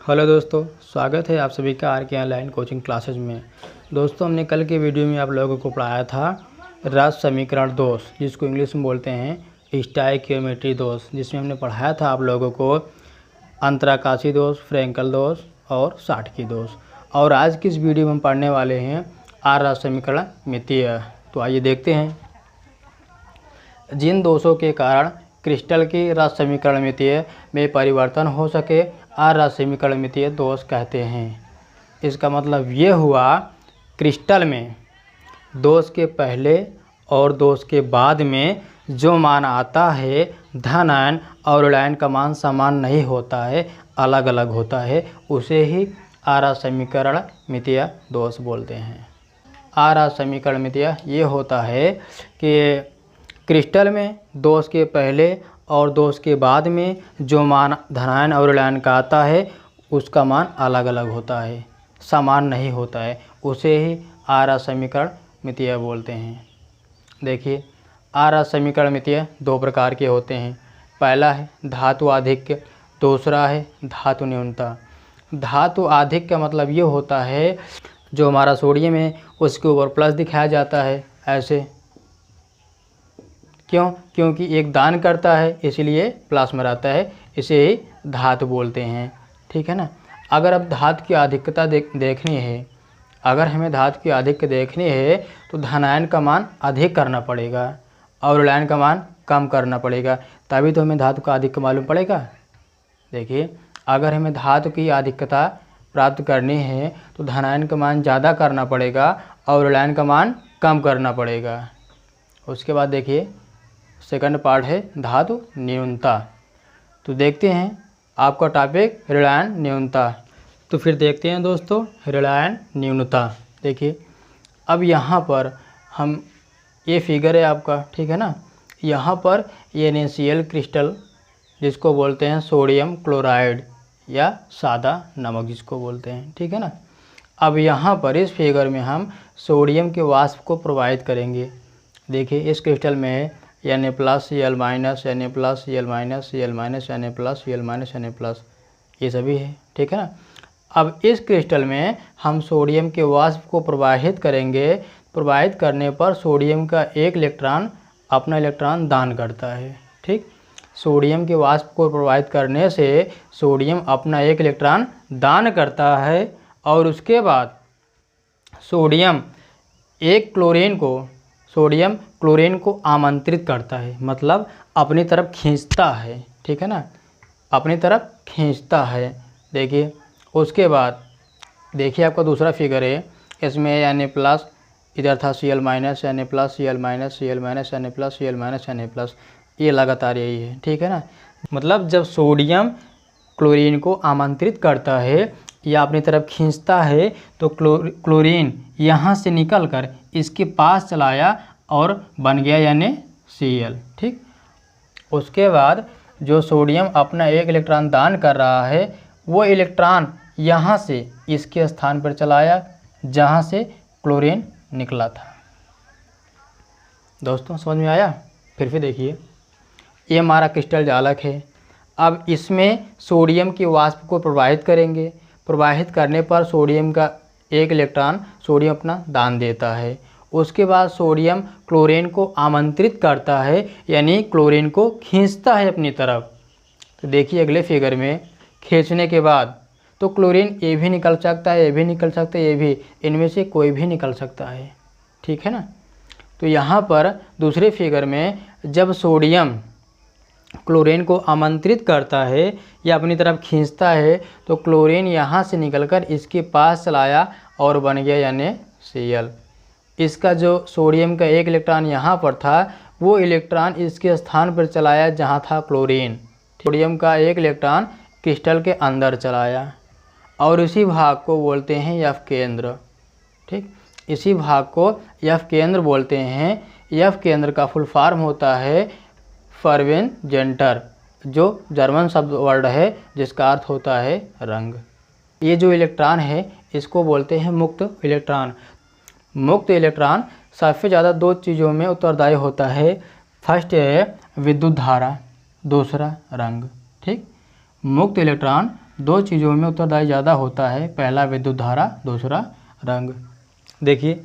Hello दोस्तों, स्वागत है आप सभी का आर के ऑनलाइन कोचिंग क्लासेज में। दोस्तों, हमने कल के वीडियो में आप लोगों को पढ़ाया था राज समीकरण दोष, जिसको इंग्लिश में बोलते हैं स्टोइकियोमेट्री दोष, जिसमें हमने पढ़ाया था आप लोगों को अंतराकाशी दोष, फ्रैंकल दोष और शाटकी दोष। और आज की इस वीडियो में हम पढ़ने वाले हैं आर राज समीकरण मितीय। तो आइए देखते हैं। जिन दोषों के कारण क्रिस्टल की राज समीकरण मितीय में परिवर्तन हो सके आर राज समीकरण मितीय दोष कहते हैं। इसका मतलब ये हुआ, क्रिस्टल में दोष के पहले और दोष के बाद में जो मान आता है, धन आयन और ऋण आयन का मान समान नहीं होता है, अलग अलग होता है, उसे ही आर राज समीकरण मितीय दोष बोलते हैं। आर राज समीकरण मितीय ये होता है कि क्रिस्टल में दोष के पहले और दोष के बाद में जो मान धनायन और ऋणायन का आता है उसका मान अलग अलग होता है, समान नहीं होता है, उसे ही आर राज समीकरण मितीय बोलते हैं। देखिए, आर राज समीकरण मितीय दो प्रकार के होते हैं। पहला है धातु आधिक्य, दूसरा है धातु न्यूनता। धातु आधिक्य का मतलब ये होता है, जो हमारा सोडियम है उसके ऊपर प्लस दिखाया जाता है ऐसे। क्यों? क्योंकि एक दान करता है इसलिए प्लस में रहता है, इसे ही धातु बोलते हैं। ठीक है ना। अगर अब धातु की अधिकता देखनी है, अगर हमें धातु की अधिक देखनी है तो धनायन का मान अधिक करना पड़ेगा और ऋणायन का मान कम करना पड़ेगा, तभी तो हमें धातु का अधिक मालूम पड़ेगा। देखिए, अगर हमें धातु की अधिकता प्राप्त करनी है तो धनायन का मान ज़्यादा करना पड़ेगा और ऋणायन का मान कम करना पड़ेगा। उसके बाद देखिए, सेकंड पार्ट है धातु न्यूनता। तो देखते हैं आपका टॉपिक ऋणायन न्यूनता। तो फिर देखते हैं दोस्तों ऋणायन न्यूनता। देखिए, अब यहाँ पर हम, ये फिगर है आपका, ठीक है ना। यहाँ पर ये NaCl क्रिस्टल, जिसको बोलते हैं सोडियम क्लोराइड या सादा नमक जिसको बोलते हैं, ठीक है ना। अब यहाँ पर इस फिगर में हम सोडियम के वाष्प को प्रोवाइड करेंगे। देखिए, इस क्रिस्टल में है Na plus, Cl minus, Na plus, Cl minus, Cl minus, Na plus, Cl minus, Na plus, ये सभी है, ठीक है ना। अब इस क्रिस्टल में हम सोडियम के वाष्प को प्रवाहित करेंगे। प्रवाहित करने पर सोडियम का एक इलेक्ट्रॉन अपना इलेक्ट्रॉन दान करता है। ठीक, सोडियम के वाष्प को प्रवाहित करने से सोडियम अपना एक इलेक्ट्रॉन दान करता है और उसके बाद सोडियम क्लोरीन को आमंत्रित करता है, मतलब अपनी तरफ खींचता है, ठीक है ना, अपनी तरफ खींचता है। देखिए, उसके बाद देखिए आपका दूसरा फिगर है, इसमें Na प्लस, इधर था Cl minus, Na plus, Cl minus, Cl minus, Na plus, Cl minus, Na plus, ये लगातार यही है, ठीक है ना। मतलब जब सोडियम क्लोरीन को आमंत्रित करता है या अपनी तरफ खींचता है तो क्लोरीन यहाँ से निकलकर इसके पास चलाया और बन गया NaCl। ठीक, उसके बाद जो सोडियम अपना एक इलेक्ट्रॉन दान कर रहा है, वो इलेक्ट्रॉन यहाँ से इसके स्थान पर चलाया जहाँ से क्लोरीन निकला था। दोस्तों, समझ में आया? फिर देखिए, ये हमारा क्रिस्टल जालक है। अब इसमें सोडियम के वाष्प को प्रवाहित करेंगे। प्रवाहित करने पर सोडियम का एक इलेक्ट्रॉन सोडियम अपना दान देता है। उसके बाद सोडियम क्लोरीन को आमंत्रित करता है, यानी क्लोरीन को खींचता है अपनी तरफ। तो देखिए अगले फिगर में, खींचने के बाद तो क्लोरीन ये भी निकल सकता है, ये भी निकल सकता है, ये भी, इनमें से कोई भी निकल सकता है, ठीक है ना। तो यहाँ पर दूसरे फिगर में जब सोडियम क्लोरीन को आमंत्रित करता है या अपनी तरफ खींचता है तो क्लोरीन यहाँ से निकलकर इसके पास चलाया और बन गया NaCl। इसका जो सोडियम का एक इलेक्ट्रॉन यहाँ पर था, वो इलेक्ट्रॉन इसके स्थान पर चलाया जहाँ था क्लोरीन। सोडियम का एक इलेक्ट्रॉन क्रिस्टल के अंदर चलाया और इसी भाग को बोलते हैं F केंद्र। ठीक, इसी भाग को F केंद्र बोलते हैं। F केंद्र का फुल फॉर्म होता है फर्वेनजेंटर, जो जर्मन शब्द वर्ड है जिसका अर्थ होता है रंग। ये जो इलेक्ट्रॉन है इसको बोलते हैं मुक्त इलेक्ट्रॉन। मुक्त इलेक्ट्रॉन सबसे ज़्यादा दो चीज़ों में उत्तरदायी होता है। फर्स्ट है विद्युत धारा, दूसरा रंग। ठीक, मुक्त इलेक्ट्रॉन दो चीज़ों में उत्तरदायी ज़्यादा होता है, पहला विद्युत धारा, दूसरा रंग। देखिए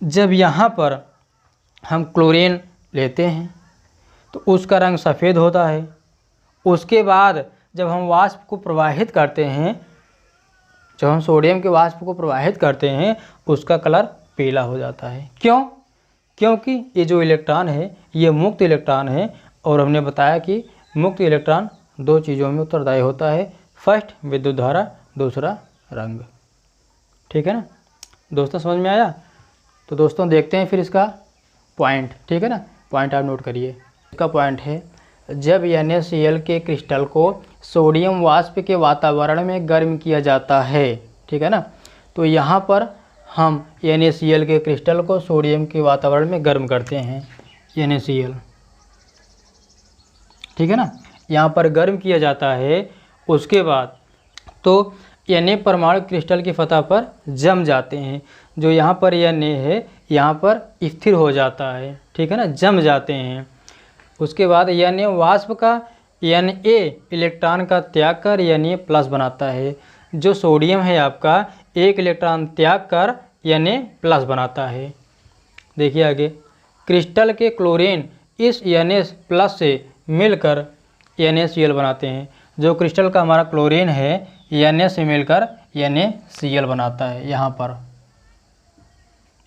जब यहाँ पर हम क्लोरीन लेते हैं तो उसका रंग सफ़ेद होता है। उसके बाद जब हम वाष्प को प्रवाहित करते हैं, जब हम सोडियम के वाष्प को प्रवाहित करते हैं, उसका कलर पीला हो जाता है। क्यों? क्योंकि ये जो इलेक्ट्रॉन है ये मुक्त इलेक्ट्रॉन है, और हमने बताया कि मुक्त इलेक्ट्रॉन दो चीज़ों में उत्तरदायी होता है, फर्स्ट विद्युत धारा, दूसरा रंग। ठीक है ना दोस्तों, समझ में आया? तो दोस्तों देखते हैं फिर इसका पॉइंट। ठीक है ना, पॉइंट आप नोट करिए। इसका पॉइंट है, जब NaCl के क्रिस्टल को सोडियम वाष्प के वातावरण में गर्म किया जाता है, ठीक है ना, तो यहाँ पर हम NaCl के क्रिस्टल को सोडियम के वातावरण में गर्म करते हैं, NaCl, ठीक है ना, यहाँ पर गर्म किया जाता है। उसके बाद तो Na परमाणु क्रिस्टल की सतह पर जम जाते हैं। जो यहाँ पर Na है यहाँ पर स्थिर हो जाता है, ठीक है ना, जम जाते हैं। उसके बाद Na वाष्प का Na इलेक्ट्रॉन का त्याग कर Na+ बनाता है। जो सोडियम है आपका एक इलेक्ट्रॉन त्याग कर Na+ बनाता है। देखिए आगे, क्रिस्टल के क्लोरीन इस Na+ से मिलकर NaCl बनाते हैं। जो क्रिस्टल का हमारा क्लोरीन है Na से मिलकर NaCl बनाता है, यहाँ पर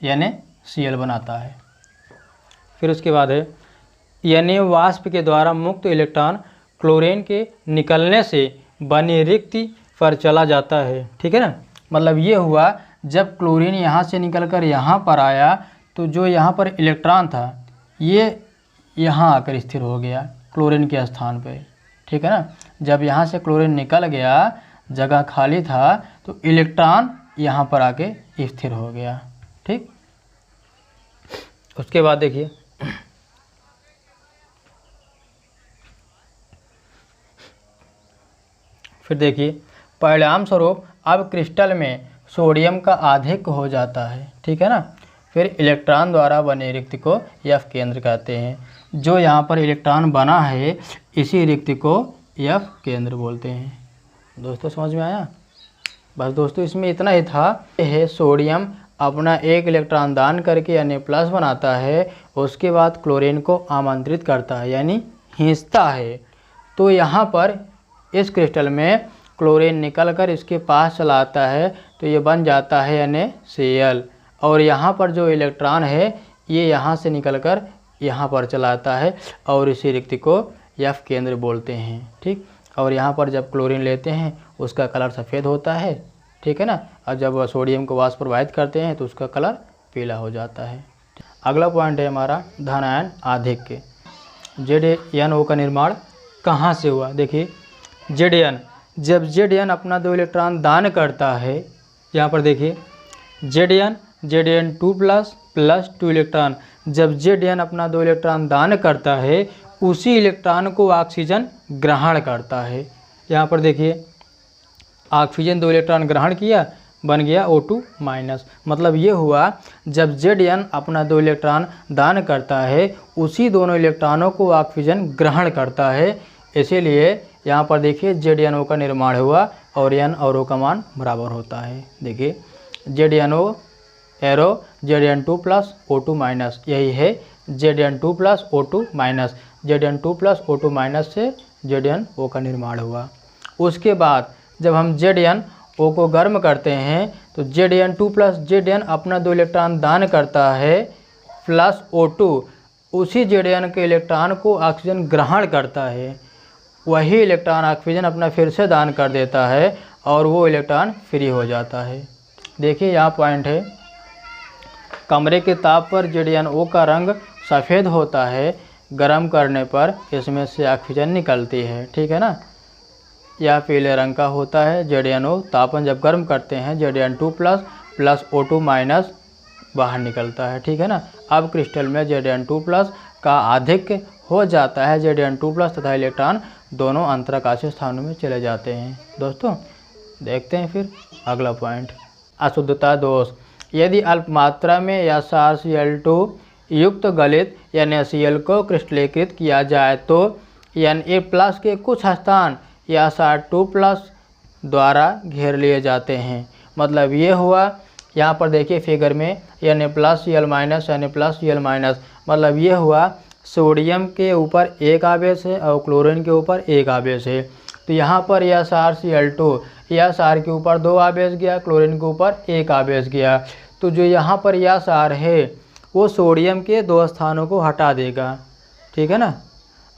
NaCl बनाता है। फिर उसके बाद है Na वाष्प के द्वारा मुक्त इलेक्ट्रॉन क्लोरीन के निकलने से बनी रिक्ति पर चला जाता है, ठीक है ना। मतलब ये हुआ, जब क्लोरीन यहाँ से निकलकर यहाँ पर आया तो जो यहाँ पर इलेक्ट्रॉन था ये यहाँ आकर स्थिर हो गया क्लोरीन के स्थान पे, ठीक है ना। जब यहाँ से क्लोरीन निकल गया, जगह खाली था, तो इलेक्ट्रॉन यहाँ पर आके स्थिर हो गया, ठीक। उसके बाद देखिए, फिर देखिए परिणाम स्वरूप अब क्रिस्टल में सोडियम का आधिक्य हो जाता है, ठीक है ना। फिर इलेक्ट्रॉन द्वारा बने रिक्ति को F केंद्र कहते हैं। जो यहाँ पर इलेक्ट्रॉन बना है इसी रिक्ति को F केंद्र बोलते हैं। दोस्तों समझ में आया? बस दोस्तों इसमें इतना ही था। यह सोडियम अपना एक इलेक्ट्रॉन दान करके Na+ बनाता है, उसके बाद क्लोरीन को आमंत्रित करता है यानी खींचता है। तो यहाँ पर इस क्रिस्टल में क्लोरीन निकलकर इसके पास चला आता है, तो ये बन जाता है NaCl। और यहाँ पर जो इलेक्ट्रॉन है ये यहाँ से निकलकर यहाँ पर चला आता है, और इसी रिक्ति को F केंद्र बोलते हैं, ठीक। और यहाँ पर जब क्लोरीन लेते हैं उसका कलर सफ़ेद होता है, ठीक है ना। और जब सोडियम को वाष्प प्रवाहित करते हैं तो उसका कलर पीला हो जाता है। अगला पॉइंट है हमारा धन आयन आधिक्य। ZnO का निर्माण कहाँ से हुआ? देखिए Zn, जब Zn अपना 2 इलेक्ट्रॉन दान करता है, यहाँ पर देखिए Zn2+ प्लस 2 इलेक्ट्रॉन, जब Zn अपना 2 इलेक्ट्रॉन दान करता है उसी इलेक्ट्रॉन को ऑक्सीजन ग्रहण करता है। यहाँ पर देखिए ऑक्सीजन 2 इलेक्ट्रॉन ग्रहण किया, बन गया O2-। मतलब ये हुआ, जब Zn अपना 2 इलेक्ट्रॉन दान करता है उसी दोनों इलेक्ट्रॉनों को ऑक्सीजन ग्रहण करता है। इसीलिए यहाँ पर देखिए ZnO का निर्माण हुआ और N और O का मान बराबर होता है। देखिए ZnO एरो Zn2+ O2-, यही है Zn2+ O2-। Zn2+ O2- से ZnO का निर्माण हुआ। उसके बाद जब हम ZnO को गर्म करते हैं तो Zn2+ Zn अपना 2 इलेक्ट्रॉन दान करता है प्लस O2, उसी Zn के इलेक्ट्रॉन को ऑक्सीजन ग्रहण करता है। वही इलेक्ट्रॉन ऑक्सीजन अपना फिर से दान कर देता है और वो इलेक्ट्रॉन फ्री हो जाता है। देखिए यहाँ पॉइंट है, कमरे के ताप पर ZnO का रंग सफ़ेद होता है, गर्म करने पर इसमें से ऑक्सीजन निकलती है, ठीक है ना। यह पीले रंग का होता है ZnO। तापन जब गर्म करते हैं Zn2+ प्लस O2- बाहर निकलता है, ठीक है ना। अब क्रिस्टल में Zn2+ का आधिक्य हो जाता है, Zn2+ तथा इलेक्ट्रॉन दोनों अंतराकाशीय स्थानों में चले जाते हैं। दोस्तों देखते हैं फिर अगला पॉइंट, अशुद्धता दोष। यदि अल्प मात्रा में या SaCl2 युक्त गलित NaCl को क्रिस्टलीकृत किया जाए तो Na+ के कुछ स्थान या Sa2+ द्वारा घेर लिए जाते हैं। मतलब ये हुआ, यहाँ पर देखिए फिगर में Na+Cl-Na+Cl-, मतलब ये हुआ सोडियम के ऊपर एक आवेश है और क्लोरीन के ऊपर एक आवेश है। तो यहाँ पर SrCl2, SR के ऊपर 2 आवेश गया, क्लोरीन के ऊपर 1 आवेश गया। तो जो यहाँ पर SR है वो सोडियम के 2 स्थानों को हटा देगा, ठीक है ना,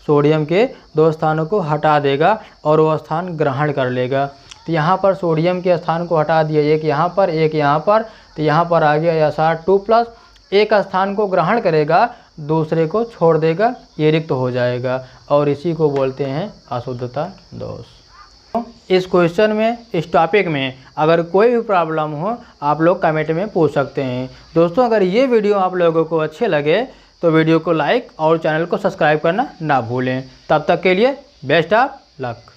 सोडियम के 2 स्थानों को हटा देगा और वो स्थान ग्रहण कर लेगा। तो यहाँ पर सोडियम के स्थान को हटा दिया, एक यहाँ पर एक यहाँ पर, तो यहाँ पर आ गया SR2+, एक स्थान को ग्रहण करेगा, दूसरे को छोड़ देगा, ये रिक्त हो जाएगा और इसी को बोलते हैं अशुद्धता दोष। इस क्वेश्चन में, इस टॉपिक में अगर कोई भी प्रॉब्लम हो आप लोग कमेंट में पूछ सकते हैं। दोस्तों अगर ये वीडियो आप लोगों को अच्छे लगे तो वीडियो को लाइक और चैनल को सब्सक्राइब करना ना भूलें। तब तक के लिए बेस्ट ऑफ लक।